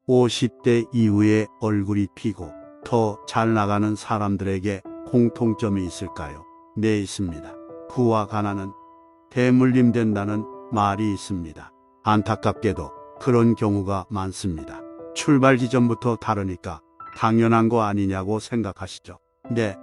50대 이후에 얼굴이 피고 더 잘 나가는 사람들에게 공통점이 있을까요? 네, 있습니다. 부와 가난은 대물림된다는 말이 있습니다. 안타깝게도 그런 경우가 많습니다. 출발 지점부터 다르니까 당연한 거 아니냐고 생각하시죠? 네,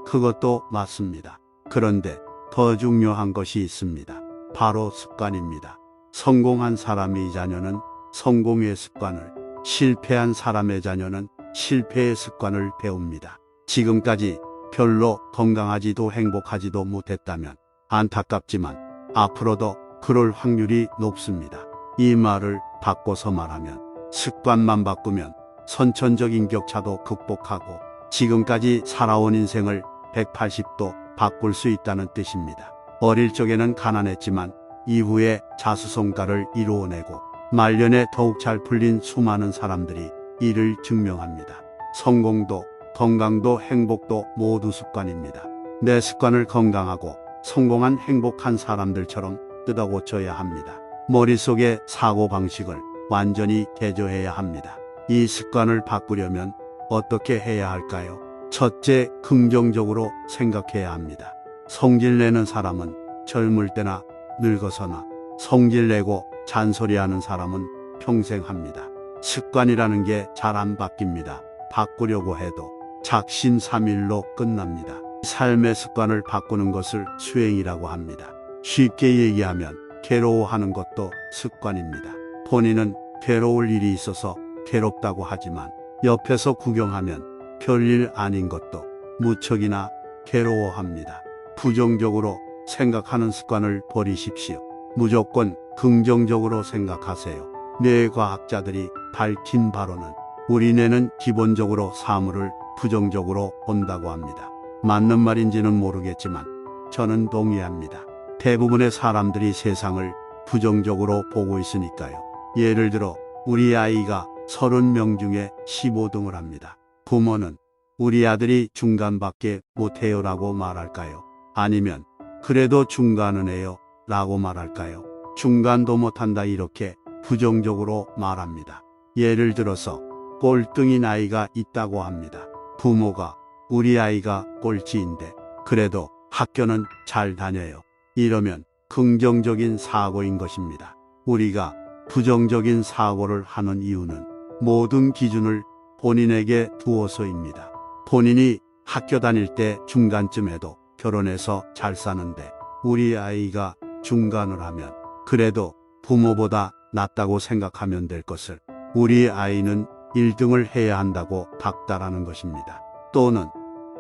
그것도 맞습니다. 그런데 더 중요한 것이 있습니다. 바로 습관입니다. 성공한 사람의 자녀는 성공의 습관을, 실패한 사람의 자녀는 실패의 습관을 배웁니다. 지금까지 별로 건강하지도 행복하지도 못했다면 안타깝지만 앞으로도 그럴 확률이 높습니다. 이 말을 바꿔서 말하면 습관만 바꾸면 선천적인 격차도 극복하고 지금까지 살아온 인생을 180도 바꿀 수 있다는 뜻입니다. 어릴 적에는 가난했지만 이후에 자수성가를 이루어내고 말년에 더욱 잘 풀린 수많은 사람들이 이를 증명합니다. 성공도 건강도 행복도 모두 습관입니다. 내 습관을 건강하고 성공한 행복한 사람들처럼 뜯어고쳐야 합니다. 머릿속의 사고방식을 완전히 개조해야 합니다. 이 습관을 바꾸려면 어떻게 해야 할까요? 첫째, 긍정적으로 생각해야 합니다. 성질내는 사람은 젊을 때나 늙어서나 성질내고 잔소리하는 사람은 평생 합니다. 습관이라는 게 잘 안 바뀝니다. 바꾸려고 해도 작심삼일로 끝납니다. 삶의 습관을 바꾸는 것을 수행이라고 합니다. 쉽게 얘기하면 괴로워하는 것도 습관입니다. 본인은 괴로울 일이 있어서 괴롭다고 하지만 옆에서 구경하면 별일 아닌 것도 무척이나 괴로워합니다. 부정적으로 생각하는 습관을 버리십시오. 무조건 긍정적으로 생각하세요. 뇌과학자들이 밝힌 바로는 우리 뇌는 기본적으로 사물을 부정적으로 본다고 합니다. 맞는 말인지는 모르겠지만 저는 동의합니다. 대부분의 사람들이 세상을 부정적으로 보고 있으니까요. 예를 들어 우리 아이가 30명 중에 15등을 합니다. 부모는 우리 아들이 중간밖에 못해요 라고 말할까요? 아니면 그래도 중간은 해요 라고 말할까요? 중간도 못한다 이렇게 부정적으로 말합니다. 예를 들어서 꼴등인 아이가 있다고 합니다. 부모가 우리 아이가 꼴찌인데 그래도 학교는 잘 다녀요. 이러면 긍정적인 사고인 것입니다. 우리가 부정적인 사고를 하는 이유는 모든 기준을 본인에게 두어서입니다. 본인이 학교 다닐 때 중간쯤 해도 결혼해서 잘 사는데 우리 아이가 중간을 하면 그래도 부모보다 낫다고 생각하면 될 것을 우리 아이는 1등을 해야 한다고 닥달하는 것입니다. 또는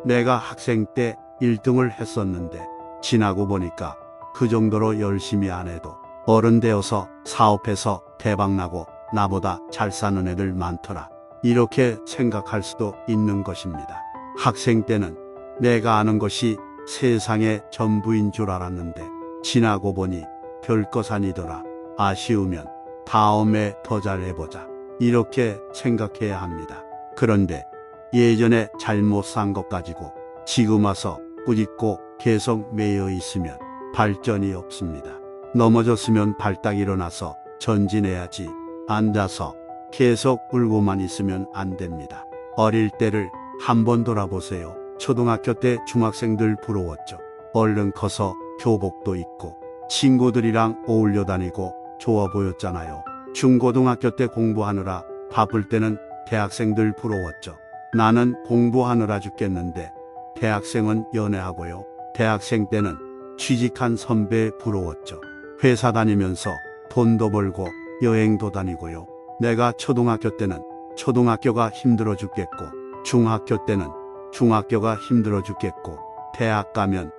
내가 학생 때 1등을 했었는데 지나고 보니까 그 정도로 열심히 안 해도 어른 되어서 사업해서 대박나고 나보다 잘 사는 애들 많더라. 이렇게 생각할 수도 있는 것입니다. 학생 때는 내가 아는 것이 세상의 전부인 줄 알았는데 지나고 보니 별것 아니더라. 아쉬우면 다음에 더 잘해보자. 이렇게 생각해야 합니다. 그런데 예전에 잘못 산 것 가지고 지금 와서 꾸짖고 계속 매여 있으면 발전이 없습니다. 넘어졌으면 발딱 일어나서 전진해야지. 앉아서 계속 울고만 있으면 안 됩니다. 어릴 때를 한번 돌아보세요. 초등학교 때 중학생들 부러웠죠. 얼른 커서 교복도 입고 친구들이랑 어울려 다니고 좋아 보였잖아요. 중고등학교 때 공부하느라 바쁠 때는 대학생들 부러웠죠. 나는 공부하느라 죽겠는데 대학생은 연애하고요. 대학생 때는 취직한 선배 부러웠죠. 회사 다니면서 돈도 벌고 여행도 다니고요. 내가 초등학교 때는 초등학교가 힘들어 죽겠고 중학교 때는 중학교가 힘들어 죽겠고 대학 가면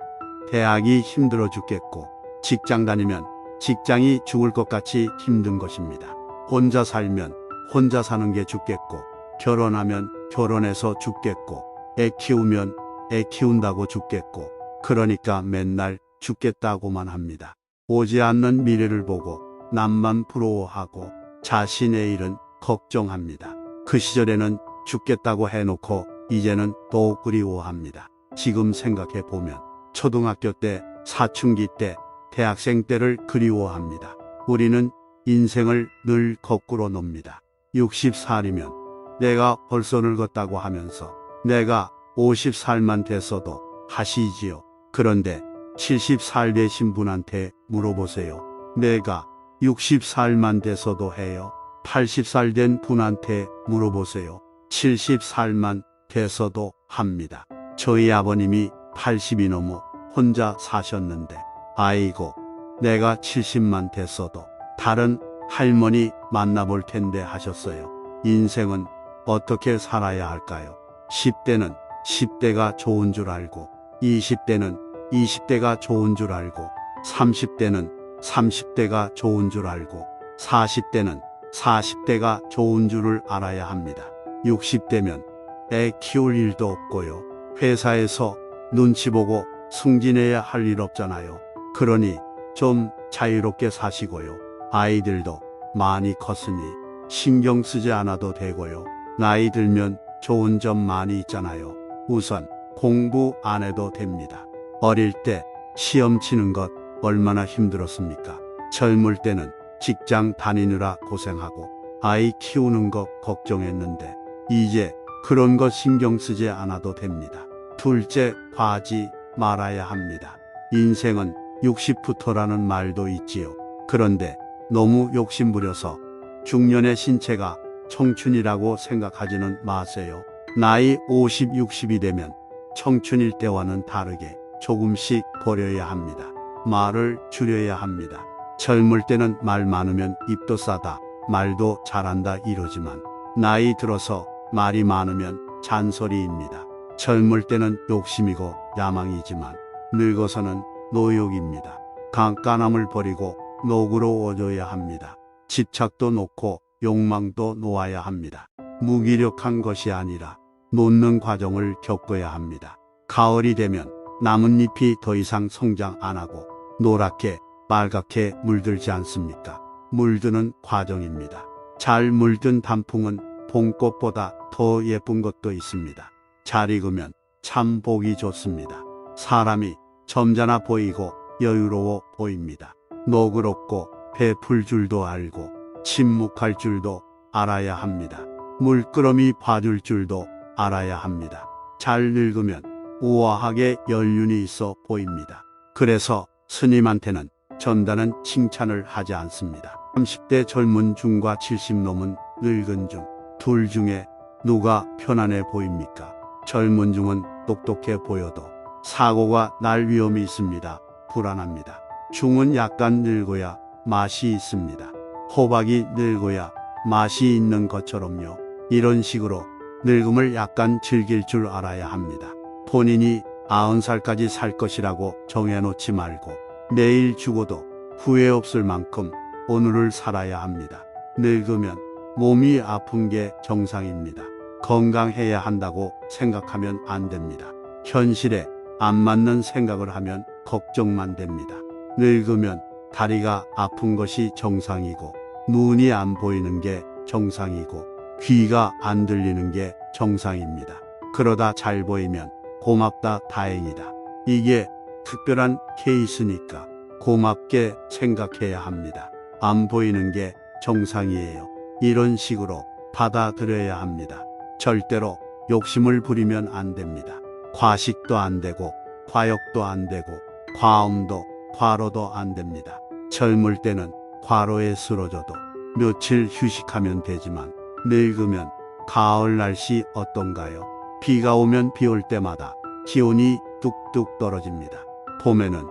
대학이 힘들어 죽겠고 직장 다니면 직장이 죽을 것 같이 힘든 것입니다. 혼자 살면 혼자 사는 게 죽겠고 결혼하면 결혼해서 죽겠고 애 키우면 애 키운다고 죽겠고 그러니까 맨날 죽겠다고만 합니다. 오지 않는 미래를 보고 남만 부러워하고 자신의 일은 걱정합니다. 그 시절에는 죽겠다고 해놓고 이제는 또 그리워합니다. 지금 생각해 보면 초등학교 때, 사춘기 때, 대학생 때를 그리워합니다. 우리는 인생을 늘 거꾸로 놉니다. 60살이면 내가 벌써 늙었다고 하면서 내가 50살만 됐어도 하시지요. 그런데 70살 되신 분한테 물어보세요. 내가 60살만 돼서도 해요. 80살 된 분한테 물어보세요. 70살만 돼서도 합니다. 저희 아버님이 80이 넘어 혼자 사셨는데 아이고 내가 70만 됐어도 다른 할머니 만나볼 텐데 하셨어요. 인생은 어떻게 살아야 할까요? 10대는 10대가 좋은 줄 알고 20대는 20대가 좋은 줄 알고 30대는 30대가 좋은 줄 알고 40대는 40대가 좋은 줄을 알아야 합니다. 60대면 애 키울 일도 없고요. 회사에서 눈치 보고 승진해야 할 일 없잖아요. 그러니 좀 자유롭게 사시고요. 아이들도 많이 컸으니 신경 쓰지 않아도 되고요. 나이 들면 좋은 점 많이 있잖아요. 우선 공부 안 해도 됩니다. 어릴 때 시험 치는 것 얼마나 힘들었습니까? 젊을 때는 직장 다니느라 고생하고 아이 키우는 것 걱정했는데 이제 그런 것 신경 쓰지 않아도 됩니다. 둘째, 과하지 말아야 합니다. 인생은 60부터라는 말도 있지요. 그런데 너무 욕심부려서 중년의 신체가 청춘이라고 생각하지는 마세요. 나이 50, 60이 되면 청춘일 때와는 다르게 조금씩 버려야 합니다. 말을 줄여야 합니다. 젊을 때는 말 많으면 입도 싸다, 말도 잘한다 이러지만 나이 들어서 말이 많으면 잔소리입니다. 젊을 때는 욕심이고 야망이지만 늙어서는 노욕입니다. 깐깐함을 버리고 노구로 얻어야 합니다. 집착도 놓고 욕망도 놓아야 합니다. 무기력한 것이 아니라 놓는 과정을 겪어야 합니다. 가을이 되면 나뭇잎이 더 이상 성장 안 하고 노랗게 빨갛게 물들지 않습니까? 물드는 과정입니다. 잘 물든 단풍은 봄꽃보다 더 예쁜 것도 있습니다. 잘 익으면 참 보기 좋습니다. 사람이 점잖아 보이고 여유로워 보입니다. 너그럽고 베풀 줄도 알고 침묵할 줄도 알아야 합니다. 물끄러미 봐줄 줄도 알아야 합니다. 잘 늙으면 우아하게 연륜이 있어 보입니다. 그래서 스님한테는 전다는 칭찬을 하지 않습니다. 30대 젊은 중과 70 넘은 늙은 중, 둘 중에 누가 편안해 보입니까? 젊은 중은 똑똑해 보여도 사고가 날 위험이 있습니다. 불안합니다. 중은 약간 늙어야 맛이 있습니다. 호박이 늙어야 맛이 있는 것처럼요. 이런 식으로 늙음을 약간 즐길 줄 알아야 합니다. 본인이 90살까지 살 것이라고 정해놓지 말고 내일 죽어도 후회 없을 만큼 오늘을 살아야 합니다. 늙으면 몸이 아픈 게 정상입니다. 건강해야 한다고 생각하면 안 됩니다. 현실에 안 맞는 생각을 하면 걱정만 됩니다. 늙으면 다리가 아픈 것이 정상이고 눈이 안 보이는 게 정상이고 귀가 안 들리는 게 정상입니다. 그러다 잘 보이면 고맙다 다행이다. 이게 특별한 케이스니까 고맙게 생각해야 합니다. 안 보이는 게 정상이에요. 이런 식으로 받아들여야 합니다. 절대로 욕심을 부리면 안 됩니다. 과식도 안 되고 과욕도 안 되고 과음도 과로도 안 됩니다. 젊을 때는 과로에 쓰러져도 며칠 휴식하면 되지만 늙으면 가을 날씨 어떤가요? 비가 오면 비 올 때마다 기온이 뚝뚝 떨어집니다. 봄에는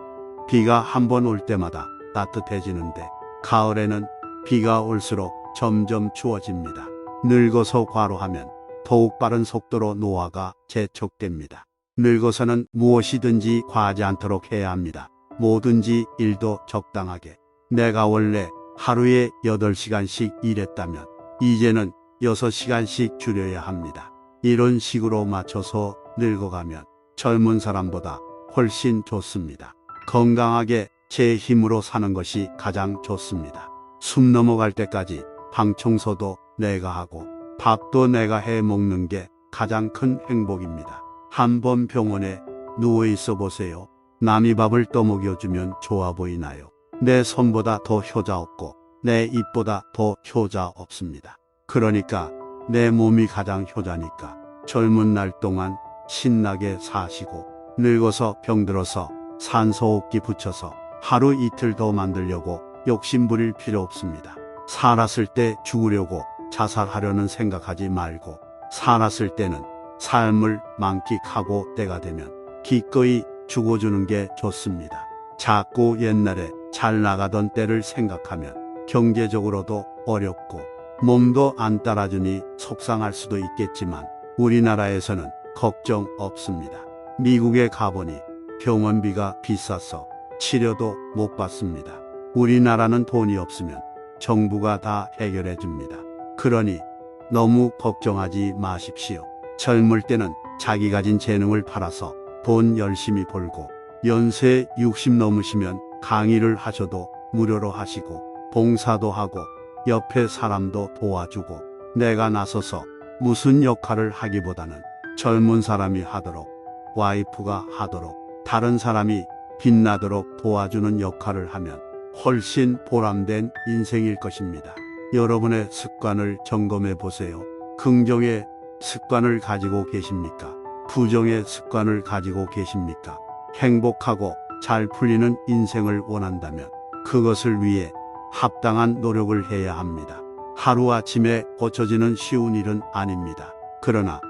비가 한 번 올 때마다 따뜻해지는데 가을에는 비가 올수록 점점 추워집니다. 늙어서 과로하면 더욱 빠른 속도로 노화가 재촉됩니다. 늙어서는 무엇이든지 과하지 않도록 해야 합니다. 뭐든지 일도 적당하게. 내가 원래 하루에 8시간씩 일했다면 이제는 6시간씩 줄여야 합니다. 이런 식으로 맞춰서 늙어가면 젊은 사람보다 훨씬 좋습니다. 건강하게 제 힘으로 사는 것이 가장 좋습니다. 숨 넘어갈 때까지 방 청소도 내가 하고 밥도 내가 해 먹는 게 가장 큰 행복입니다. 한번 병원에 누워 있어 보세요. 남이 밥을 떠먹여주면 좋아 보이나요? 내 손보다 더 효자 없고 내 입보다 더 효자 없습니다. 그러니까 내 몸이 가장 효자니까 젊은 날 동안 신나게 사시고 늙어서 병들어서 산소호흡기 붙여서 하루 이틀 더 만들려고 욕심 부릴 필요 없습니다. 살았을 때 죽으려고 자살하려는 생각하지 말고 살았을 때는 삶을 만끽하고 때가 되면 기꺼이 죽어주는 게 좋습니다. 자꾸 옛날에 잘 나가던 때를 생각하면 경제적으로도 어렵고 몸도 안 따라주니 속상할 수도 있겠지만 우리나라에서는 걱정 없습니다. 미국에 가보니 병원비가 비싸서 치료도 못 받습니다. 우리나라는 돈이 없으면 정부가 다 해결해 줍니다. 그러니 너무 걱정하지 마십시오. 젊을 때는 자기 가진 재능을 팔아서 돈 열심히 벌고 연세 60 넘으시면 강의를 하셔도 무료로 하시고 봉사도 하고 옆에 사람도 도와주고 내가 나서서 무슨 역할을 하기보다는 젊은 사람이 하도록 와이프가 하도록 다른 사람이 빛나도록 도와주는 역할을 하면 훨씬 보람된 인생일 것입니다. 여러분의 습관을 점검해 보세요. 긍정의 습관을 가지고 계십니까? 부정의 습관을 가지고 계십니까? 행복하고 잘 풀리는 인생을 원한다면 그것을 위해 합당한 노력을 해야 합니다. 하루아침에 고쳐지는 쉬운 일은 아닙니다. 그러나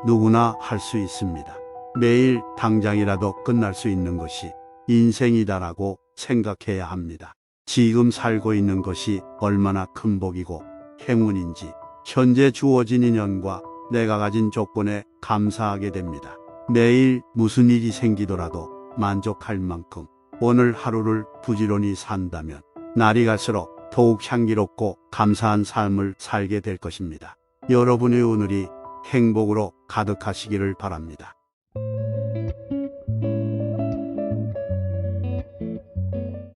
누구나 할 수 있습니다. 매일 당장이라도 끝날 수 있는 것이 인생이다라고 생각해야 합니다. 지금 살고 있는 것이 얼마나 큰 복이고 행운인지 현재 주어진 인연과 내가 가진 조건에 감사하게 됩니다. 매일 무슨 일이 생기더라도 만족할 만큼 오늘 하루를 부지런히 산다면 날이 갈수록 더욱 향기롭고 감사한 삶을 살게 될 것입니다. 여러분의 오늘이 행복으로 가득하시기를 바랍니다.